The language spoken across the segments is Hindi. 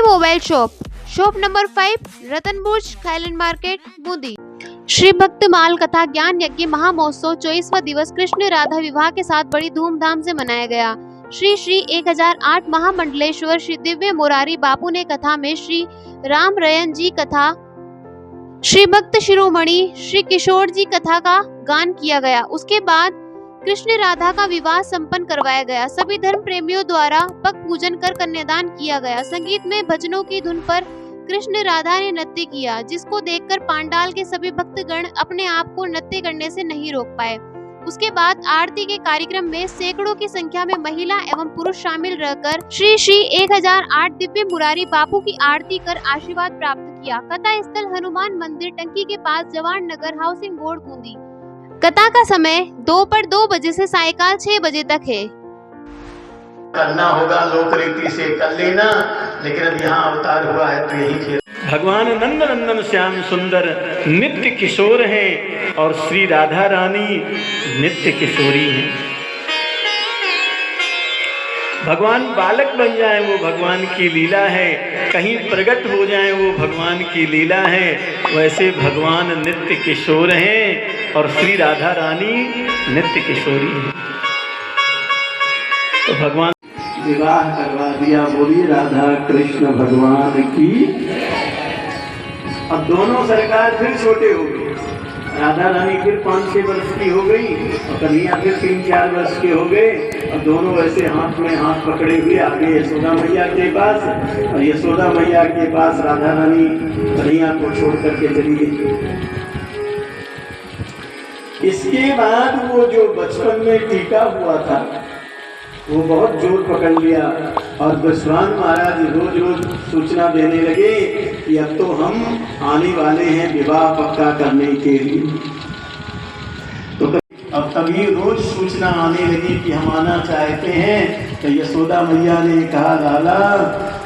Shri mobile shop, shop number 5, Ratanburj, Thailand market, Bundi. Shri भक्त माल कथा ज्ञान यज्ञ महामहोत्सव 24वां दिवस कृष्ण राधा विवाह के साथ बड़ी धूमधाम से मनाया गया। श्री 1008 महामंडलेश्वर श्री दिव्य मुरारी बापू ने कथा में श्री राम रयन जी कथा, श्री भक्त शिरोमणि श्री किशोर जी कथा का गान किया गया। उसके बाद कृष्ण राधा का विवाह संपन्न करवाया गया। सभी धर्म प्रेमियों द्वारा पग पूजन कर कन्यादान किया गया। संगीत में भजनों की धुन पर कृष्ण राधा ने नृत्य किया, जिसको देखकर पांडाल के सभी भक्तगण अपने आप को नृत्य करने से नहीं रोक पाए। उसके बाद आरती के कार्यक्रम में सैकड़ों की संख्या में महिला एवं पुरुष शामिल रहकर श्री 1008 दिव्य मुरारी बापू की आरती कर आशीर्वाद प्राप्त किया। कथा स्थल हनुमान मंदिर टंकी के पास जवाहर नगर हाउसिंग बोर्ड बूंदी। कथा का समय दोपहर 2 बजे से सायकाल 6 बजे तक है। करना होगा लोक रीति से कर लेना, लेकिन अब यहाँ अवतार हुआ है तो यही खेल। भगवान नंद नंदन श्याम सुंदर नित्य किशोर हैं और श्री राधा रानी नित्य किशोरी हैं। भगवान बालक बन जाए वो भगवान की लीला है, कहीं प्रकट हो जाए वो भगवान की लीला है। वैसे भगवान नित्य किशोर हैं और श्री राधा रानी नित्य किशोरी हैं। तो भगवान विवाह करवा दिया। बोलिए राधा कृष्ण भगवान की। अब दोनों सरकार फिर छोटे हो गए। राधा रानी फिर 5-6 वर्ष की हो गई और कन्हैया फिर 3-4 वर्ष के हो गए। और दोनों ऐसे हाथ में हाथ पकड़े हुए आगे यशोदा मैया के पास, और यशोदा मैया के पास राधा रानी कन्हैया को छोड़ करके चली गई। इसके बाद वो जो बचपन में टीका हुआ था वो बहुत जोर पकड़ लिया और विश्वान महाराज रोज रोज सूचना देने लगे कि अब तो हम आने वाले हैं विवाह पक्का करने के लिए। तो अब तभी रोज सूचना आने लगी कि हम आना चाहते हैं। तो यशोदा मैया ने कहा लाला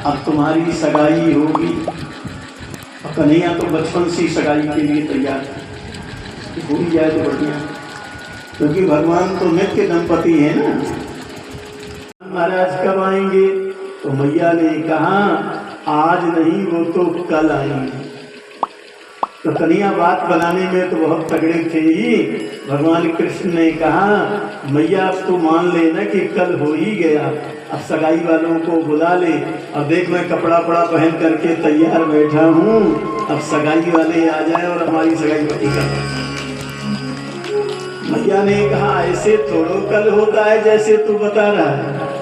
अब तुम्हारी सगाई होगी। और कन्हैया तो बचपन से सगाई के लिए तैयार हो ही जाए तो बढ़िया, क्योंकि भगवान तो नित्य दंपति है ना। महाराज कब आएंगे? तो मैया ने कहा आज नहीं वो तो कल आएंगे। तो कन्हैया बात बनाने में तो बहुत तगड़े थे ही। भगवान कृष्ण ने कहा मैया अब तो मान लेना कि कल हो ही गया, अब सगाई वालों को बुला ले। अब देख मैं कपड़ा पड़ा पहन करके तैयार बैठा हूँ, अब सगाई वाले आ जाए और हमारी सगाई पक्की कर। मैया ने कहा ऐसे थोड़ो कल होता है जैसे तू बता रहा है।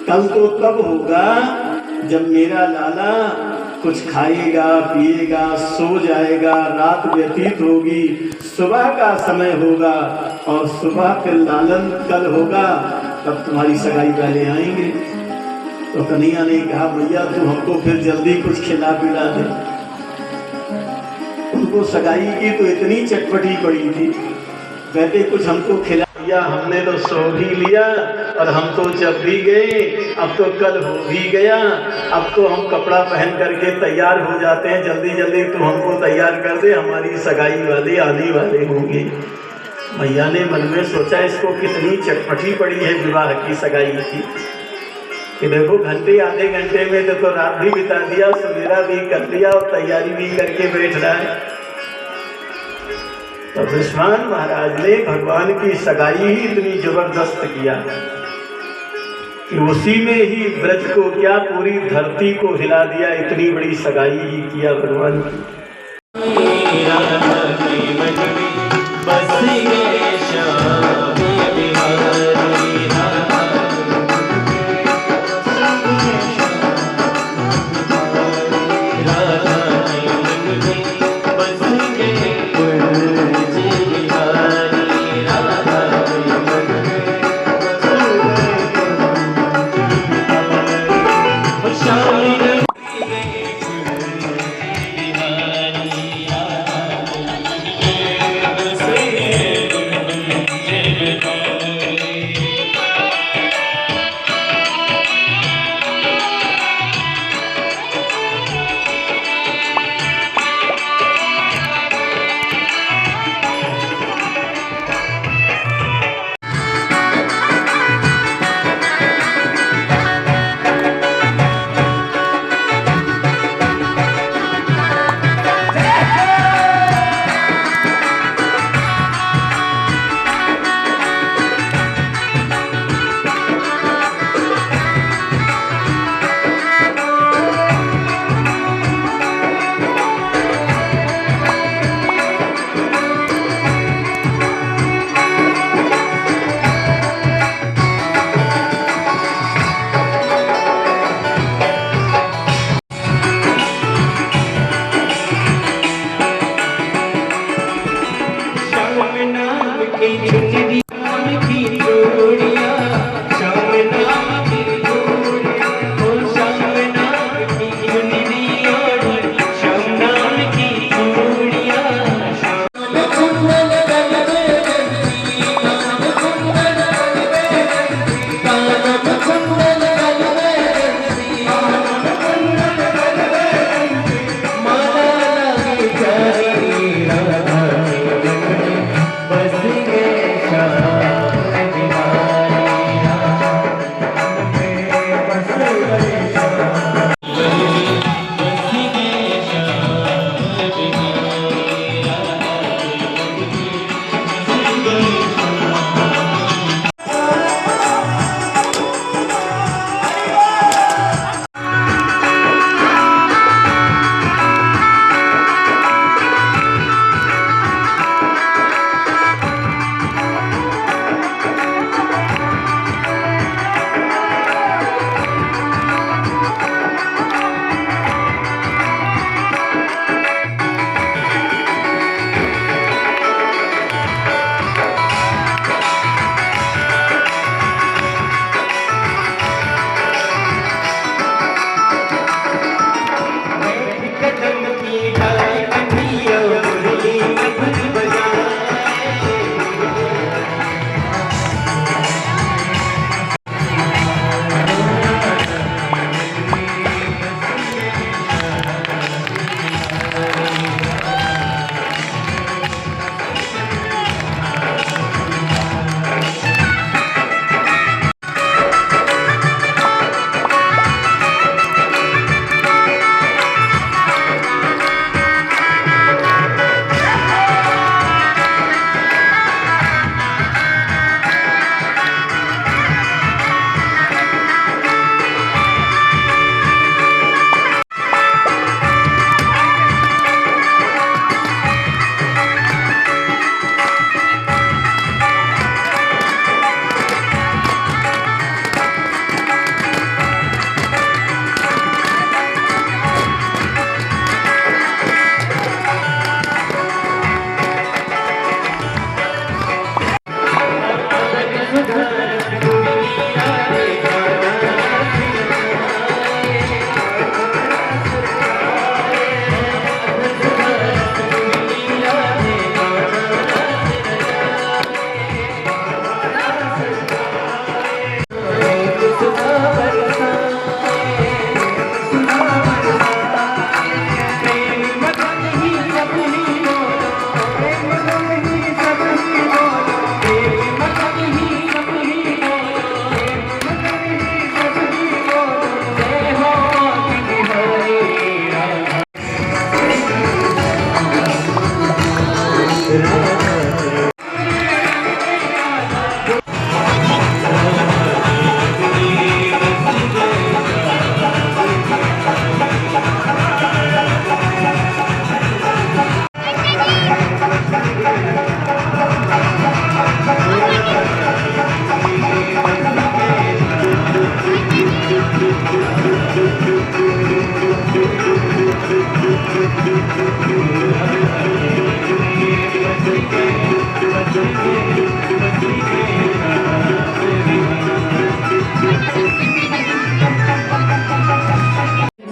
कल तो तब होगा जब मेरा लाला कुछ खाएगा पिएगा सो जाएगा, रात व्यतीत होगी, सुबह का समय होगा और सुबह फिर लालन कल होगा, तब तुम्हारी सगाई वाले आएंगे। तो कन्हैया ने कहा भैया तू हमको फिर जल्दी कुछ खिला पिला दे। उनको सगाई की तो इतनी चटपटी पड़ी थी, कहते कुछ हमको खिला दिया, हमने तो सो भी लिया और हम तो जब भी गए अब तो कल हो भी गया, अब तो हम कपड़ा पहन करके तैयार हो जाते हैं, जल्दी जल्दी तू हमको तैयार कर दे, हमारी सगाई वाले आने वाले होंगे। मैया ने मन में सोचा इसको कितनी चटपटी पड़ी है विवाह की सगाई की, कि देखो घंटे आधे घंटे में तो रात भी बिता दिया, सवेरा भी कर लिया और तैयारी भी करके बैठ रहा है। तो विश्वान महाराज ने भगवान की सगाई ही इतनी जबरदस्त किया कि उसी में ही ब्रज को क्या पूरी धरती को हिला दिया, इतनी बड़ी सगाई ही किया भगवान की। की चुनरी की चूड़ियां, श्याम नाम की चूड़ियां, ओ श्याम नाम की चुनरी और श्याम नाम की चूड़ियां।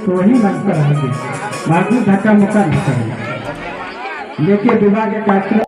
तो ही लगता रहेंगे, बाकी धक्का मुक्का नहीं करेंगे। देखिए विवाह के कार्यक्रम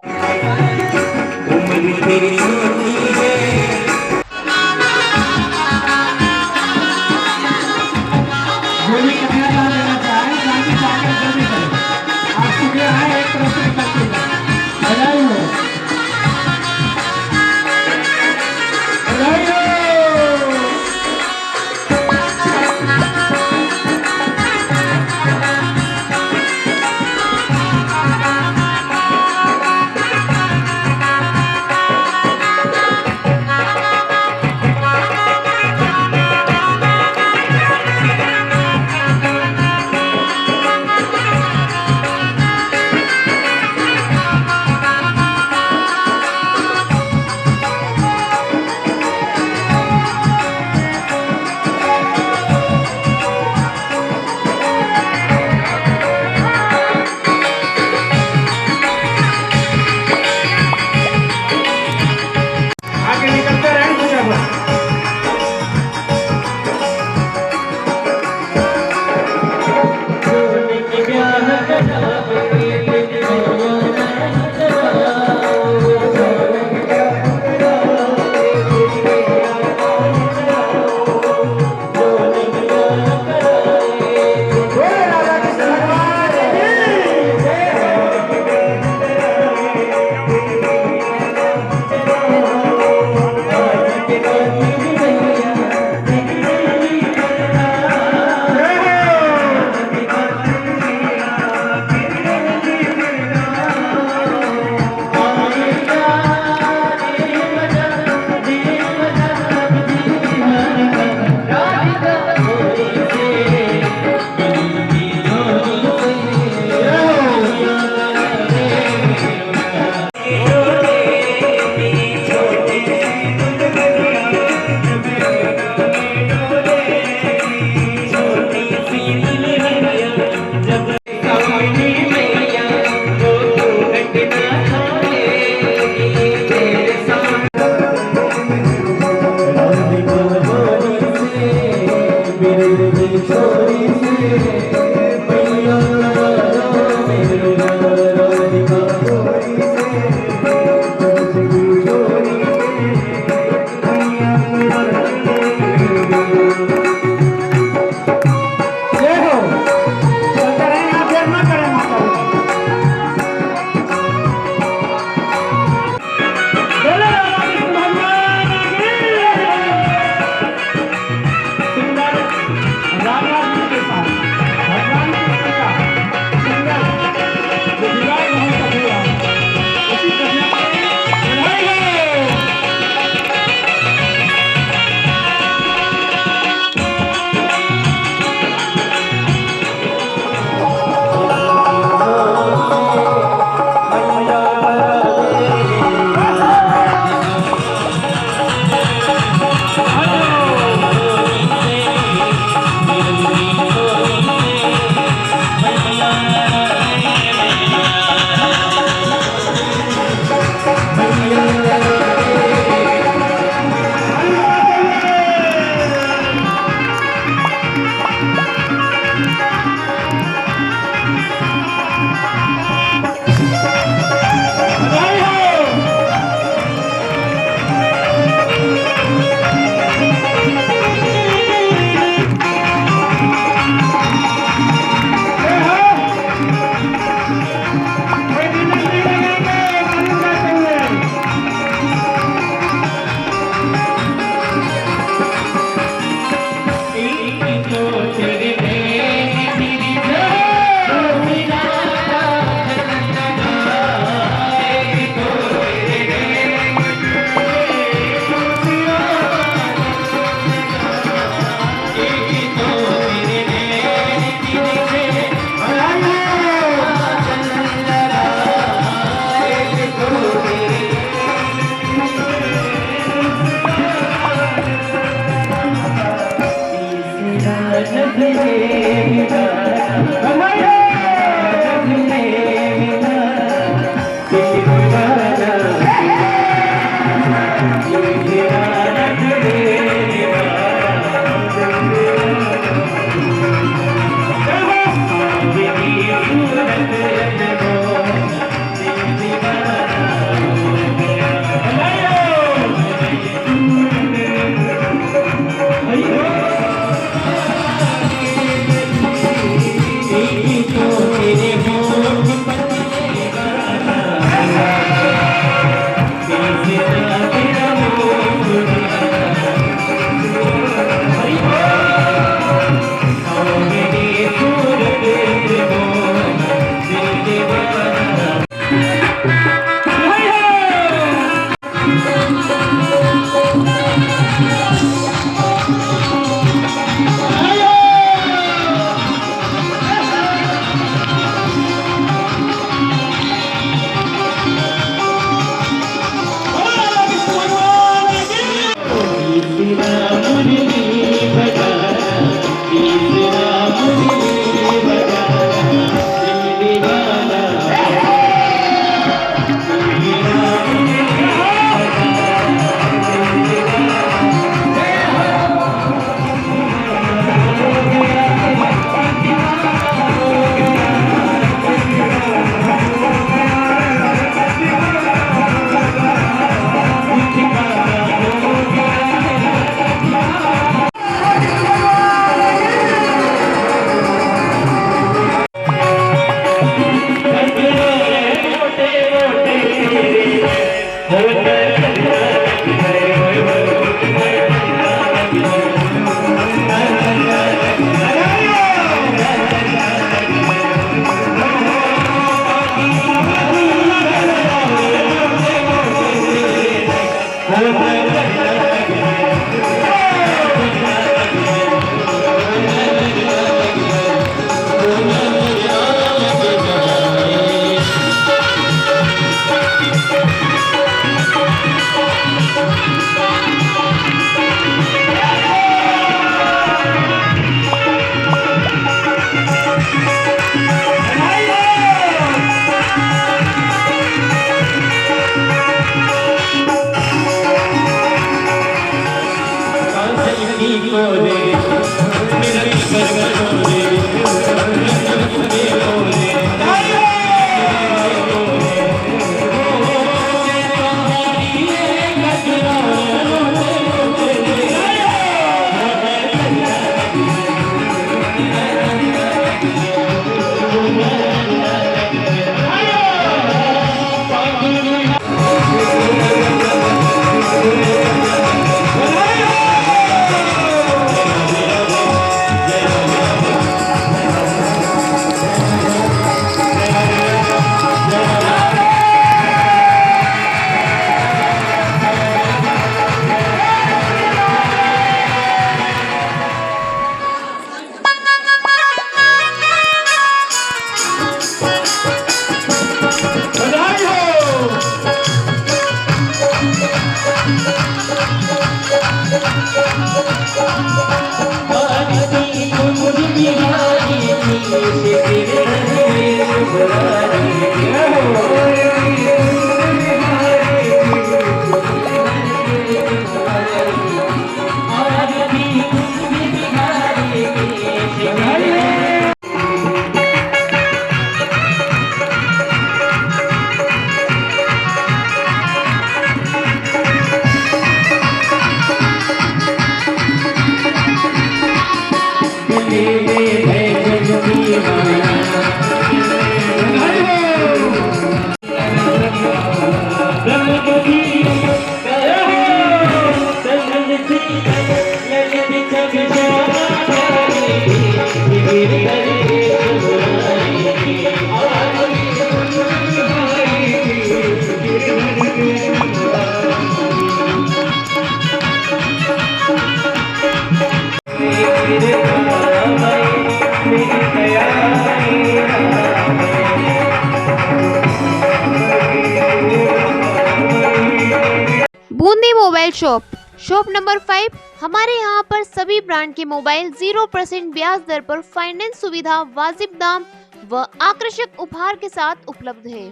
बूंदी मोबाइल शॉप नंबर 5। हमारे यहाँ पर सभी ब्रांड के मोबाइल 0% ब्याज दर पर फाइनेंस सुविधा, वाजिब दाम व आकर्षक उपहार के साथ उपलब्ध है।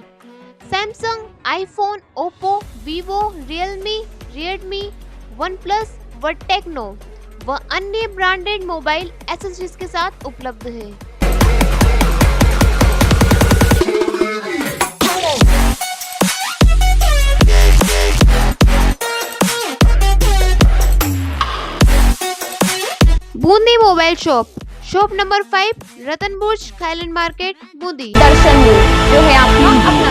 Samsung, iPhone, Oppo, Vivo, Realme, Redmi, OnePlus व टेक्नो व अन्य ब्रांडेड मोबाइल एक्सेसरीज के साथ उपलब्ध है। Bundi mobile shop number 5, Ratanburj, Khailand market, Bundi. दर्शन जो है आपका अपना